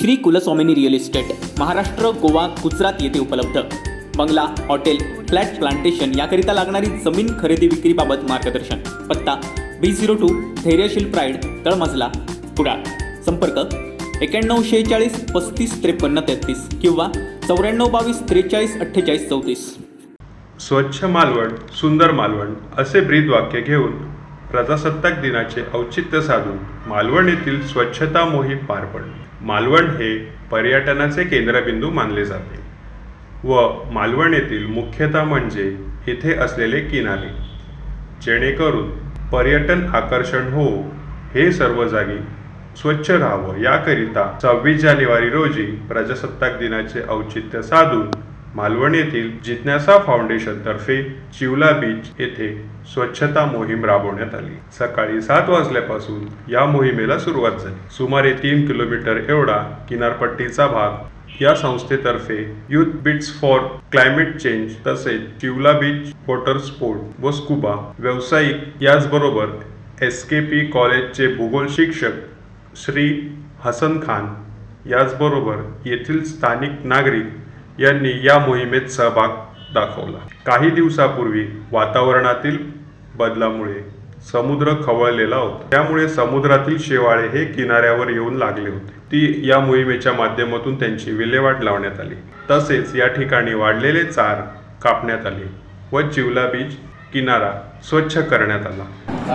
Shri कुलस्वामिनी real estate Maharashtra, Goa, Gujarat येथे उपलब्ध. बंगला, हॉटेल, फ्लॅट, प्लांटेशन याकरिता लागणारी जमीन खरेदी विक्रीबाबत मार्गदर्शन. पत्ता B02 धैर्यशील प्राईड, तळमजला, कुडाळ. संपर्क 9146 35 53 33 किंवा 9422 43 48 34. स्वच्छ मालवण सुंदर मालवण असे ब्रीदवाक्य घेऊन प्रजासत्ताक दिनाचे औचित्य साधून मालवण येथील स्वच्छता मोहीम पार पडली. मालवण हे पर्यटनाचे केंद्रबिंदू मानले जाते व मालवण येथील मुख्यतः म्हणजे येथे असलेले किनारे, जेणेकरून पर्यटन आकर्षण हो हे सर्व जागी स्वच्छ राहावं याकरिता 26 जानेवारी रोजी प्रजासत्ताक दिनाचे औचित्य साधून मालवण येथील जिज्ञासा फाउंडेशन तर्फे चिवला बीच येथे स्वच्छता मोहीम राबवण्यात आली. सकाळी 7 वाजल्यापासून या मोहिमेला सुरुवात झाली. सुमारे 3 किलोमीटर एवढा किनारपट्टीचा भाग या संस्थेतर्फे youth beats for climate change तसेच चिवला बीच वॉटर स्पोर्ट व स्कुबा व्यावसायिक याचबरोबर SKP कॉलेजचे भूगोल शिक्षक श्री हसन खान याचबरोबर येथील स्थानिक नागरिक यांनी या मोहिमेत सहभाग दाखवला. काही दिवसापूर्वी वातावरणातील बदलामुळे समुद्र खवळलेला होता. त्यामुळे समुद्रातील शेवाळे हे किनाऱ्यावर येऊन लागले होते. ती या मोहिमेच्या माध्यमातून त्यांची विल्हेवाट लावण्यात आली. तसेच या ठिकाणी वाढलेले चार कापण्यात आले व चिवला बीच किनारा स्वच्छ करण्यात आला.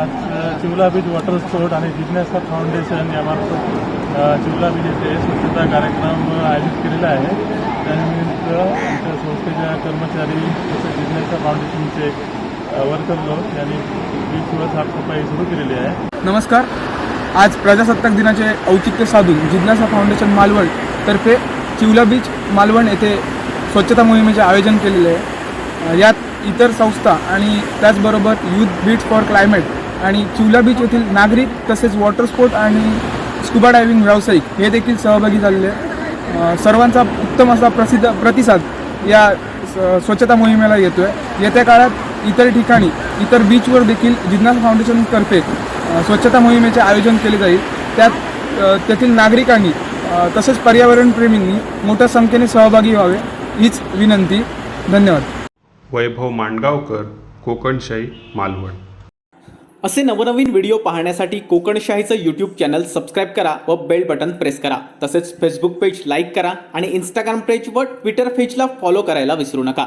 आज चिवला बीच वॉटर स्पोर्ट आणि जिज्ञासा फाउंडेशन यामार्फत चिवला बीच येथे स्वच्छता कार्यक्रम आयोजित केलेला आहे. त्यानिमित्त आमच्या संस्थेच्या कर्मचारी तसेच जिज्ञासा फाउंडेशनचे वर्कर लोक यांनी बीचवर साफसफाई सुरू केलेली आहे. नमस्कार. आज प्रजासत्ताक दिनाचे औचित्य साधून जिज्ञासा फाउंडेशन मालवण तर्फे चिवला बीच मालवण येथे स्वच्छता मोहिमेचे आयोजन केलेले आहे. यात इतर संस्था आणि त्याचबरोबर युथ बीट्स फॉर क्लायमेट आणि चिवला बीच येथील नागरिक तसेच वॉटर स्पोर्ट आणि स्कुबा डायव्हिंग व्यावसायिक हे देखील सहभागी झालेले आहेत. सर्वांचा उत्तम असा प्रतिसाद या स्वच्छता मोहिमेला येतो आहे. येत्या काळात इतर ठिकाणी इतर बीचवर देखील जिज्ञासा फाउंडेशनतर्फे स्वच्छता मोहिमेचे आयोजन केले जाईल. त्यात तेथील नागरिकांनी तसेच पर्यावरणप्रेमींनी मोठ्या संख्येने सहभागी व्हावे हीच विनंती. धन्यवाद. वैभव मांडगावकर, कोकणशाही, मालवण. असे नवनवीन व्हिडिओ पाहण्यासाठी कोकणशाहीचं यूट्यूब चॅनल सबस्क्राईब करा व बेल बटन प्रेस करा. तसेच फेसबुक पेज लाईक करा आणि इंस्टाग्राम पेज व ट्विटर पेजला फॉलो करायला विसरू नका.